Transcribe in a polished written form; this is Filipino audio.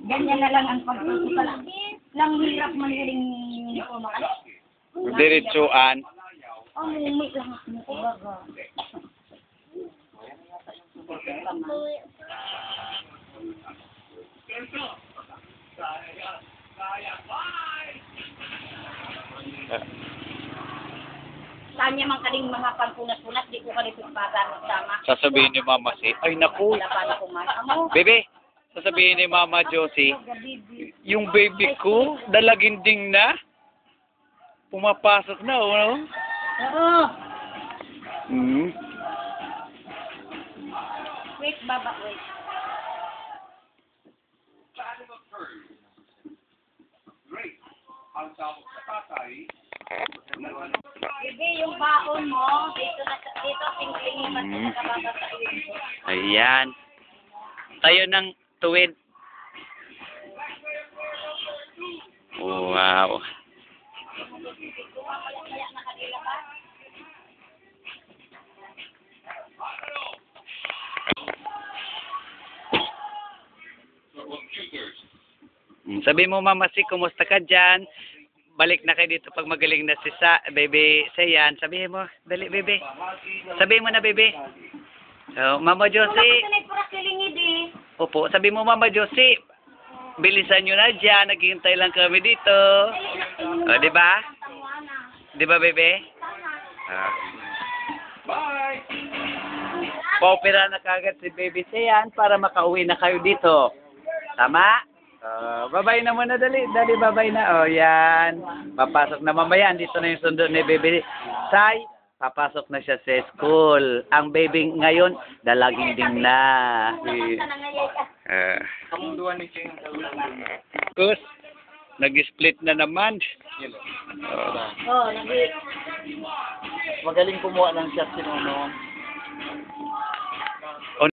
Ganyan na lang ang pagtutupa lang. Lang hirap magaling ko makala. Diretsuan. Umit lang ako ko baga. Saan niya mang kaling mga pangpunat-punat, di ko kalipagpatan sama. Sasabihin ni Mama si, ay naku, Wala pa na kung amo. bebe, sasabihin ni Mama Josie, yung baby ko, dalaginding na. Pumapasok na, oh. Oo. Hmm. Wait, baba, wait. Bibi, yung baon mo, dito, tingtingin pa sa kababatain ko. Ayan. Tayo ng tuwid. Wow. Sabi mo, Mama si, kumusta ka dyan? Balik na kayo dito pag magaling na si Baby Sayan. Sabihin mo, dali, Bebe. Sabihin mo na, Bebe. So, Mama Josie. Opo, sabi mo, Mama Josie. Bilisan nyo na dyan. Naghihintay lang kami dito. O, di ba? Di ba, Bebe? Bye! Paopera na kagad si Baby Sayan para makauwi na kayo dito. Tama? Babay na muna, dali, babay na. O, yan. Papasok na mamaya. Dito na yung sundo ni Baby Say. Papasok na siya sa school. Ang baby ngayon, dalaginding na. Kus, nag-split na naman. Oh, Magaling kumuha ng shot si Nono.